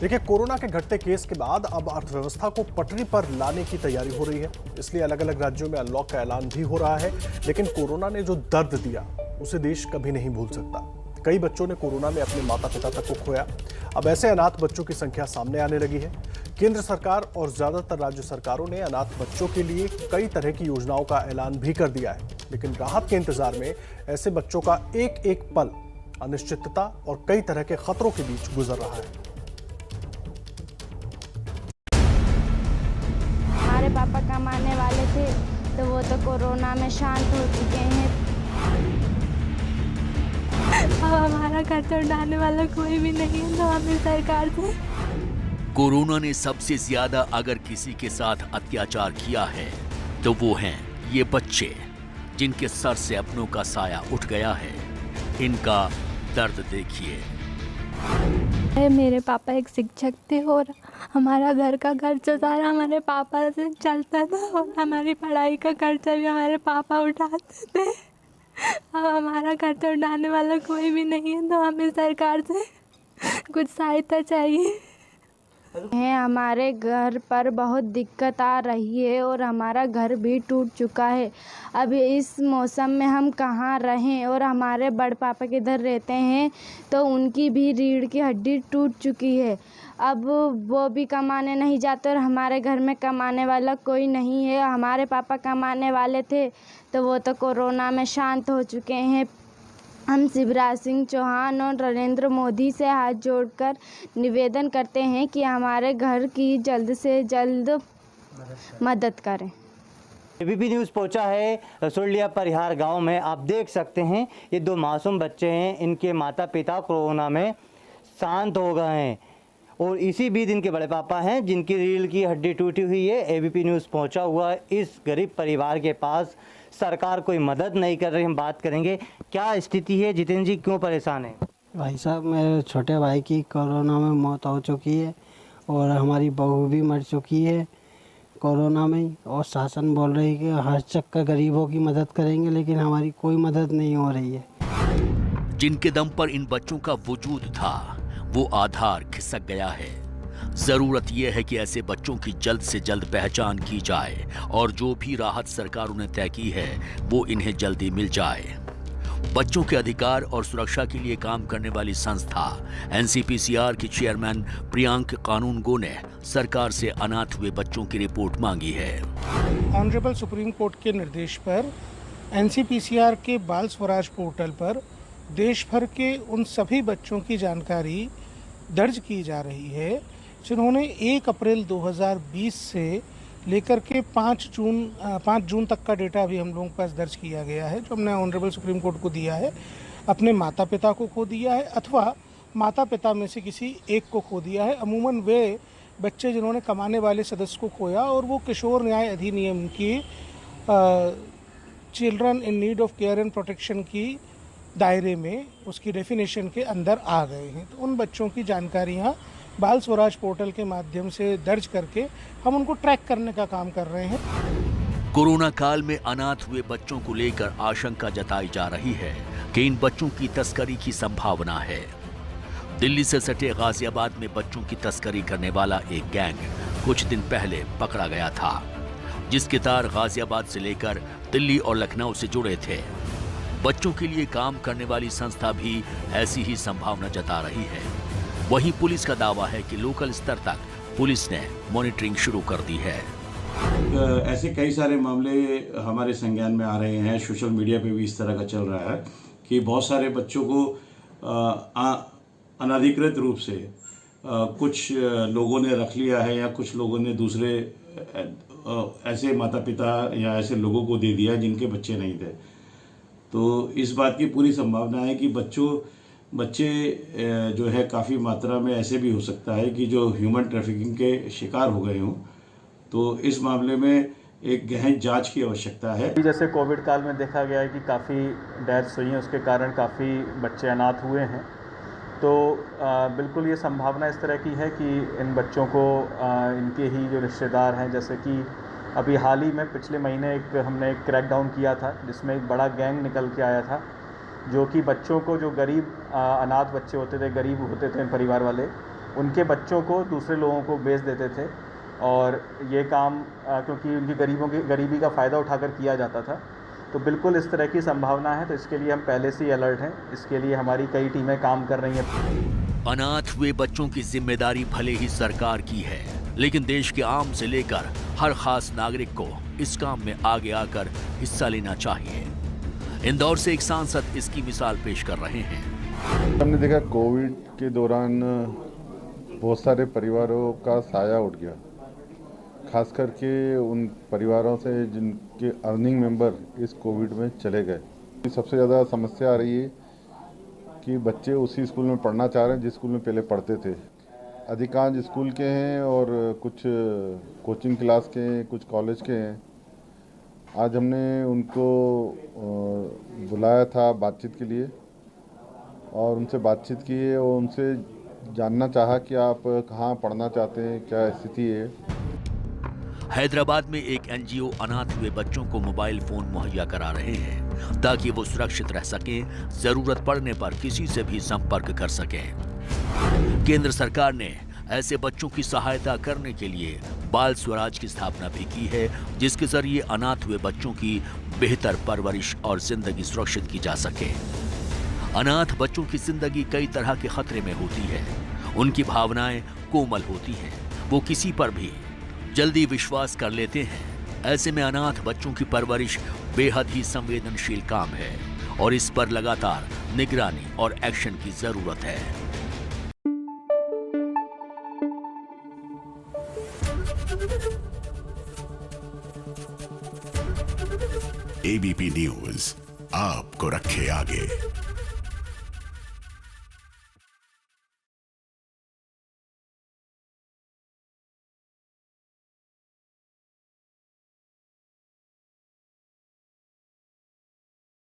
देखिए, कोरोना के घटते केस के बाद अब अर्थव्यवस्था को पटरी पर लाने की तैयारी हो रही है। इसलिए अलग अलग राज्यों में अनलॉक का ऐलान भी हो रहा है। लेकिन कोरोना ने जो दर्द दिया उसे देश कभी नहीं भूल सकता। कई बच्चों ने कोरोना में अपने माता पिता तक को खोया। अब ऐसे अनाथ बच्चों की संख्या सामने आने लगी है। केंद्र सरकार और ज्यादातर राज्य सरकारों ने अनाथ बच्चों के लिए कई तरह की योजनाओं का ऐलान भी कर दिया है। लेकिन राहत के इंतजार में ऐसे बच्चों का एक एक पल अनिश्चितता और कई तरह के खतरों के बीच गुजर रहा है। हमारे पापा कमाने वाले थे तो वो तो कोरोना में शांत हो चुके हैं। अब हमारा खर्चा उठाने वाला कोई भी नहीं है तो हमें सरकार से। कोरोना ने सबसे ज्यादा अगर किसी के साथ अत्याचार किया है तो वो हैं ये बच्चे, जिनके सर से अपनों का साया उठ गया है। इनका दर्द देखिए। मेरे पापा एक शिक्षक थे और हमारा घर का खर्चा सारा हमारे पापा से चलता था और हमारी पढ़ाई का खर्चा भी हमारे पापा उठाते थे। अब हमारा खर्चा उठाने वाला कोई भी नहीं है तो हमें सरकार से कुछ सहायता चाहिए। हमारे घर पर बहुत दिक्कत आ रही है और हमारा घर भी टूट चुका है। अब इस मौसम में हम कहाँ रहें और हमारे बड़ पापा किधर रहते हैं तो उनकी भी रीढ़ की हड्डी टूट चुकी है। अब वो भी कमाने नहीं जाते और हमारे घर में कमाने वाला कोई नहीं है। हमारे पापा कमाने वाले थे तो वो तो कोरोना में शांत हो चुके हैं। हम शिवराज सिंह चौहान और नरेंद्र मोदी से हाथ जोड़कर निवेदन करते हैं कि हमारे घर की जल्द से जल्द मदद करें। एबीपी न्यूज़ पहुंचा है रसोलिया परिहार गांव में। आप देख सकते हैं ये दो मासूम बच्चे हैं, इनके माता पिता कोरोना में शांत हो गए हैं और इसी बीच इनके बड़े पापा हैं जिनकी रीढ़ की हड्डी टूटी हुई है। एबीपी न्यूज़ पहुंचा हुआ इस गरीब परिवार के पास। सरकार कोई मदद नहीं कर रही। हम बात करेंगे क्या स्थिति है। जितेंद्र जी क्यों परेशान हैं? भाई साहब, मेरे छोटे भाई की कोरोना में मौत हो चुकी है और हमारी बहू भी मर चुकी है कोरोना में। और शासन बोल रही है कि हर चक्कर गरीबों की मदद करेंगे, लेकिन हमारी कोई मदद नहीं हो रही है। जिनके दम पर इन बच्चों का वजूद था वो आधार खिसक गया है। जरूरत यह है कि ऐसे बच्चों की जल्द से जल्द पहचान की जाए और जो भी राहत सरकारों ने तय की है वो इन्हें जल्दी मिल जाए। बच्चों के अधिकार और सुरक्षा के लिए काम करने वाली संस्था एनसीपीसीआर की चेयरमैन प्रियांक कानूनगो ने सरकार से अनाथ हुए बच्चों की रिपोर्ट मांगी है। ऑनरेबल सुप्रीम कोर्ट के निर्देश पर एनसीपीसीआर के बाल स्वराज पोर्टल पर देश भर के उन सभी बच्चों की जानकारी दर्ज की जा रही है जिन्होंने 1 अप्रैल 2020 से लेकर के 5 जून तक का डेटा अभी हम लोगों के पास दर्ज किया गया है, जो हमने ऑनरेबल सुप्रीम कोर्ट को दिया है। अपने माता पिता को खो दिया है अथवा माता पिता में से किसी एक को खो दिया है। अमूमन वे बच्चे जिन्होंने कमाने वाले सदस्य को खोया और वो किशोर न्याय अधिनियम की children in need of care and protection की दायरे में, उसकी डेफिनेशन के अंदर आ गए हैं। तो उन बच्चों की जानकारियाँ बाल स्वराज पोर्टल के माध्यम से दर्ज करके हम उनको ट्रैक करने का काम कर रहे हैं। कोरोना काल में अनाथ हुए बच्चों को लेकर आशंका जताई जा रही है कि इन बच्चों की तस्करी की संभावना है। दिल्ली से सटे गाजियाबाद में बच्चों की तस्करी करने वाला एक गैंग कुछ दिन पहले पकड़ा गया था, जिसके तार गाजियाबाद से लेकर दिल्ली और लखनऊ से जुड़े थे। बच्चों के लिए काम करने वाली संस्था भी ऐसी ही संभावना जता रही है। वहीं पुलिस का दावा है कि लोकल स्तर तक पुलिस ने मॉनिटरिंग शुरू कर दी है। ऐसे कई सारे मामले हमारे संज्ञान में आ रहे हैं। सोशल मीडिया पे भी इस तरह का चल रहा है कि बहुत सारे बच्चों को अनधिकृत रूप से कुछ लोगों ने रख लिया है या कुछ लोगों ने दूसरे ऐसे माता पिता या ऐसे लोगों को दे दिया जिनके बच्चे नहीं थे। तो इस बात की पूरी संभावना है कि बच्चे जो है काफ़ी मात्रा में ऐसे भी हो सकता है कि जो ह्यूमन ट्रैफिकिंग के शिकार हो गए हों। तो इस मामले में एक गहन जांच की आवश्यकता है। जैसे कोविड काल में देखा गया है कि काफ़ी डेथ्स हुई हैं, उसके कारण काफ़ी बच्चे अनाथ हुए हैं। तो बिल्कुल ये संभावना इस तरह की है कि इन बच्चों को इनके ही जो रिश्तेदार हैं, जैसे कि अभी हाल ही में पिछले महीने हमने एक क्रैकडाउन किया था जिसमें एक बड़ा गैंग निकल के आया था जो कि बच्चों को, जो गरीब अनाथ बच्चे होते थे, गरीब होते थे परिवार वाले, उनके बच्चों को दूसरे लोगों को बेच देते थे और ये काम क्योंकि उनकी गरीबी का फ़ायदा उठाकर किया जाता था। तो बिल्कुल इस तरह की संभावना है, तो इसके लिए हम पहले से ही अलर्ट हैं। इसके लिए हमारी कई टीमें काम कर रही हैं। अनाथ हुए बच्चों की जिम्मेदारी भले ही सरकार की है, लेकिन देश के आम से लेकर हर खास नागरिक को इस काम में आगे आकर हिस्सा लेना चाहिए। इंदौर से एक सांसद इसकी मिसाल पेश कर रहे हैं। हमने देखा कोविड के दौरान बहुत सारे परिवारों का साया उठ गया, खास करके उन परिवारों से जिनके अर्निंग मेंबर इस कोविड में चले गए। सबसे ज़्यादा समस्या आ रही है कि बच्चे उसी स्कूल में पढ़ना चाह रहे हैं जिस स्कूल में पहले पढ़ते थे। अधिकांश स्कूल के हैं और कुछ कोचिंग क्लास के हैं, कुछ कॉलेज के हैं। आज हमने उनको बुलाया था बातचीत के लिए और उनसे बातचीत की है और उनसे जानना चाहा कि आप कहाँ पढ़ना चाहते हैं, क्या स्थिति है। हैदराबाद में एक एनजीओ अनाथ हुए बच्चों को मोबाइल फोन मुहैया करा रहे हैं ताकि वो सुरक्षित रह सकें, जरूरत पड़ने पर किसी से भी संपर्क कर सकें। केंद्र सरकार ने ऐसे बच्चों की सहायता करने के लिए बाल स्वराज की स्थापना भी की है, जिसके जरिए अनाथ हुए बच्चों की बेहतर परवरिश और जिंदगी सुरक्षित की जा सके। अनाथ बच्चों की जिंदगी कई तरह के खतरे में होती है। उनकी भावनाएं कोमल होती हैं, वो किसी पर भी जल्दी विश्वास कर लेते हैं। ऐसे में अनाथ बच्चों की परवरिश बेहद ही संवेदनशील काम है और इस पर लगातार निगरानी और एक्शन की जरूरत है। एबीपी न्यूज आपको रखे आगे।